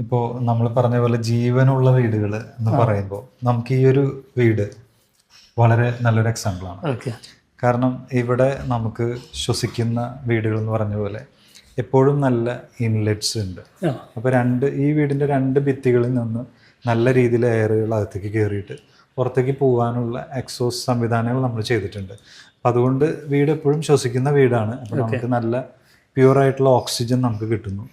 ഇപ്പോൾ നമ്മൾ പറഞ്ഞ പോലെ ജീവനുള്ള വീടുകൾ എന്ന് പറയുമ്പോൾ നമുക്ക് ഈ ഒരു വീട് വളരെ നല്ലൊരു എക്സാമ്പിളാണ്. ഓക്കെ. കാരണം ഇവിടെ നമുക്ക് ശ്വസിക്കുന്ന വീടുകൾ എന്ന് പറഞ്ഞ പോലെ എപ്പോഴും നല്ല ഇൻലെറ്റ്സ് ഉണ്ട്. അപ്പോൾ ഈ വീടിൻ്റെ രണ്ട് ഭിത്തികളിൽ നിന്ന് നല്ല രീതിയിൽ എയറുകൾ അകത്തേക്ക് കയറിയിട്ട് പുറത്തേക്ക് പോകാനുള്ള എക്സോസ് സംവിധാനങ്ങൾ നമ്മൾ ചെയ്തിട്ടുണ്ട്. അപ്പം അതുകൊണ്ട് വീട് എപ്പോഴും ശ്വസിക്കുന്ന വീടാണ്. അപ്പോൾ നമുക്ക് നല്ല പ്യുവറായിട്ടുള്ള ഓക്സിജൻ നമുക്ക് കിട്ടുന്നു.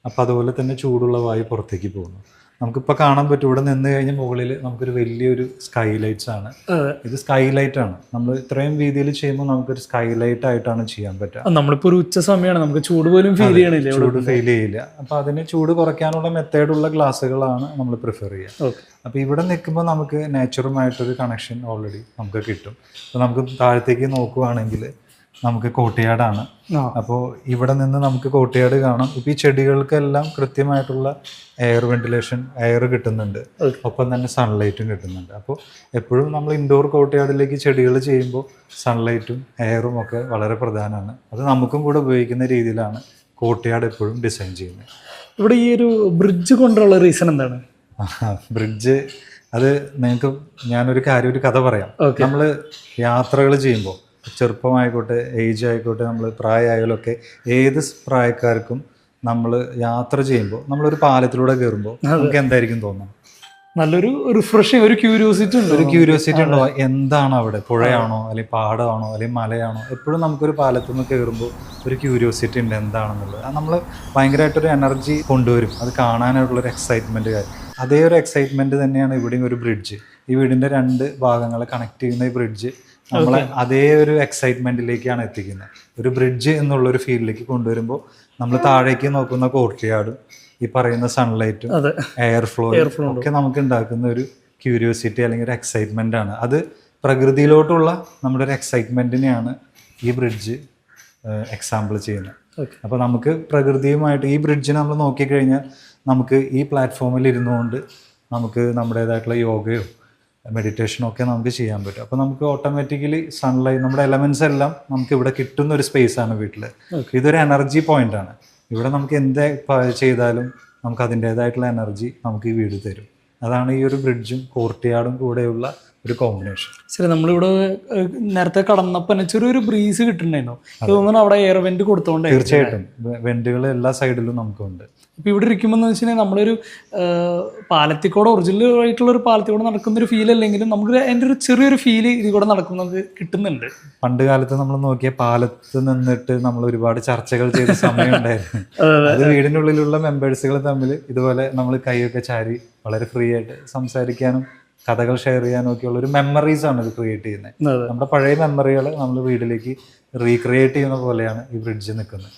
അപ്പം അതുപോലെ തന്നെ ചൂടുള്ള വായു പുറത്തേക്ക് പോകുന്നു. നമുക്കിപ്പോൾ കാണാൻ പറ്റും, ഇവിടെ നിന്ന് കഴിഞ്ഞ മുകളിൽ നമുക്കൊരു വലിയൊരു സ്കൈ ലൈറ്റ്സ് ആണ്. ഇത് സ്കൈ ലൈറ്റ് ആണ്. നമ്മൾ ഇത്രയും രീതിയിൽ ചെയ്യുമ്പോൾ നമുക്കൊരു സ്കൈ ലൈറ്റ് ആയിട്ടാണ് ചെയ്യാൻ പറ്റുക. നമ്മളിപ്പോൾ ഒരു ഉച്ച സമയമാണ്, നമുക്ക് ചൂട് പോലും ഫീൽ ചെയ്യണില്ല, ചൂട് ഫീൽ ചെയ്യില്ല. അപ്പോൾ അതിന് ചൂട് കുറയ്ക്കാനുള്ള മെത്തേഡുള്ള ഗ്ലാസ്സുകളാണ് നമ്മൾ പ്രിഫർ ചെയ്യുക. അപ്പോൾ ഇവിടെ നിൽക്കുമ്പോൾ നമുക്ക് നേച്ചറുമായിട്ടൊരു കണക്ഷൻ ഓൾറെഡി നമുക്ക് കിട്ടും. അപ്പോൾ നമുക്ക് താഴത്തേക്ക് നോക്കുവാണെങ്കിൽ നമുക്ക് കോട്ടയാടാണ്. അപ്പോൾ ഇവിടെ നിന്ന് നമുക്ക് കോട്ടയാട് കാണാം. ഇപ്പോൾ ഈ ചെടികൾക്കെല്ലാം കൃത്യമായിട്ടുള്ള എയർ വെന്റിലേഷൻ, എയർ കിട്ടുന്നുണ്ട്, ഒപ്പം തന്നെ സൺലൈറ്റും കിട്ടുന്നുണ്ട്. അപ്പോൾ എപ്പോഴും നമ്മൾ ഇൻഡോർ കോട്ടയാടിലേക്ക് ചെടികൾ ചെയ്യുമ്പോൾ സൺലൈറ്റും എയറും ഒക്കെ വളരെ പ്രധാനമാണ്. അത് നമുക്കും കൂടെ ഉപയോഗിക്കുന്ന രീതിയിലാണ് കോട്ടയാട് എപ്പോഴും ഡിസൈൻ ചെയ്യുന്നത്. ഇവിടെ ഈ ഒരു ബ്രിഡ്ജ് കൊണ്ടുള്ള റീസൺ എന്താണ്? ബ്രിഡ്ജ് അത് നിങ്ങൾക്ക് ഒരു കഥ പറയാം. നമ്മൾ യാത്രകൾ ചെയ്യുമ്പോൾ ചെറുപ്പമായിക്കോട്ടെ, ഏജ് ആയിക്കോട്ടെ, നമ്മൾ പ്രായമായാലൊക്കെ ഏത് പ്രായക്കാർക്കും നമ്മൾ യാത്ര ചെയ്യുമ്പോൾ നമ്മളൊരു പാലത്തിലൂടെ കയറുമ്പോൾ നമുക്ക് എന്തായിരിക്കും തോന്നുന്നത്? നല്ലൊരു റിഫ്രഷിങ്, ഒരു ക്യൂരിയോസിറ്റി ഉണ്ടോ? എന്താണ് അവിടെ? പുഴയാണോ, അല്ലെങ്കിൽ പാടമാണോ, അല്ലെങ്കിൽ മലയാണോ? എപ്പോഴും നമുക്കൊരു പാലത്തിൽ നിന്ന് കയറുമ്പോൾ ഒരു ക്യൂരിയോസിറ്റി ഉണ്ട് എന്താണെന്നുള്ളത്. അത് നമ്മൾ ഭയങ്കരമായിട്ടൊരു എനർജി കൊണ്ടുവരും, അത് കാണാനായിട്ടുള്ളൊരു എക്സൈറ്റ്മെൻറ്റ് കാര്യം. അതേ ഒരു എക്സൈറ്റ്മെൻറ്റ് തന്നെയാണ് ഇവിടെയും ഒരു ബ്രിഡ്ജ്. ഈ വീടിൻ്റെ രണ്ട് ഭാഗങ്ങളെ കണക്ട് ചെയ്യുന്ന ഈ ബ്രിഡ്ജ് നമ്മളെ അതേ ഒരു എക്സൈറ്റ്മെൻറ്റിലേക്കാണ് എത്തിക്കുന്നത്. ഒരു ബ്രിഡ്ജ് എന്നുള്ളൊരു ഫീൽഡിലേക്ക് കൊണ്ടുവരുമ്പോൾ നമ്മൾ താഴേക്ക് നോക്കുന്ന കോർട്ട്യാർഡും ഈ പറയുന്ന സൺലൈറ്റും എയർ ഫ്ലോ ഒക്കെ നമുക്ക് ഉണ്ടാക്കുന്ന ഒരു ക്യൂരിയോസിറ്റി അല്ലെങ്കിൽ ഒരു എക്സൈറ്റ്മെൻ്റ് ആണ്. അത് പ്രകൃതിയിലോട്ടുള്ള നമ്മുടെ ഒരു എക്സൈറ്റ്മെൻറ്റിനെയാണ് ഈ ബ്രിഡ്ജ് എക്സാമ്പിൾ ചെയ്യുന്നത്. അപ്പോൾ നമുക്ക് പ്രകൃതിയുമായിട്ട് ഈ ബ്രിഡ്ജിനെ നമ്മൾ നോക്കിക്കഴിഞ്ഞാൽ നമുക്ക് ഈ പ്ലാറ്റ്ഫോമിൽ ഇരുന്നുകൊണ്ട് നമുക്ക് നമ്മുടേതായിട്ടുള്ള യോഗയോ മെഡിറ്റേഷനോ ഒക്കെ നമുക്ക് ചെയ്യാൻ പറ്റും. അപ്പോൾ നമുക്ക് ഓട്ടോമാറ്റിക്കലി സൺലൈറ്റ്, നമ്മുടെ എലമെൻറ്റ്സ് എല്ലാം നമുക്ക് ഇവിടെ കിട്ടുന്ന ഒരു സ്പേസാണ് വീട്ടിൽ. ഇതൊരു എനർജി പോയിന്റ് ആണ്. ഇവിടെ നമുക്ക് എന്ത് ചെയ്താലും നമുക്ക് അതിൻ്റേതായിട്ടുള്ള എനർജി നമുക്ക് ഈ വീട് തരും. അതാണ് ഈ ഒരു ബ്രിഡ്ജും കോർട്ട്യാർഡും കൂടെയുള്ള ഒരു കോമ്പിനേഷൻ. ശരി, നമ്മളിവിടെ നേരത്തെ കടന്നപ്പോൾ ചെറിയൊരു ബ്രീസ് കിട്ടുന്നുണ്ടായിരുന്നു. തോന്നുന്നു അവിടെ എയർ വെന്റ് കൊടുത്തോണ്ട്. തീർച്ചയായിട്ടും വെന്റുകൾ എല്ലാ സൈഡിലും നമുക്കുണ്ട്. ഇപ്പം ഇവിടെ ഇരിക്കുമ്പോൾ എന്ന് വെച്ചിട്ടുണ്ടെങ്കിൽ നമ്മളൊരു പാലത്തിക്കൂടെ, ഒറിജിനൽ ആയിട്ടുള്ള ഒരു പാലത്തിക്കൂടെ നടക്കുന്നൊരു ഫീൽ അല്ലെങ്കിലും നമുക്ക് അതിൻ്റെ ഒരു ചെറിയൊരു ഫീല് ഇതിൽ കൂടെ നടക്കുന്നത് കിട്ടുന്നുണ്ട്. പണ്ട് കാലത്ത് നമ്മൾ നോക്കിയ പാലത്ത് നിന്നിട്ട് നമ്മൾ ഒരുപാട് ചർച്ചകൾ ചെയ്ത സമയം ഉണ്ടായിരുന്നു. അത് വീടിനുള്ളിലുള്ള മെമ്പേഴ്സുകൾ തമ്മിൽ ഇതുപോലെ നമ്മൾ കൈയൊക്കെ ചാരി വളരെ ഫ്രീ ആയിട്ട് സംസാരിക്കാനും കഥകൾ ഷെയർ ചെയ്യാനും ഒക്കെ ഉള്ള ഒരു മെമ്മറീസ് ആണ് ഇത് ക്രിയേറ്റ് ചെയ്യുന്നത്. നമ്മുടെ പഴയ മെമ്മറികൾ നമ്മൾ വീട്ടിലേക്ക് റീക്രിയേറ്റ് ചെയ്യുന്ന പോലെയാണ് ഈ ബ്രിഡ്ജ് നിൽക്കുന്നത്.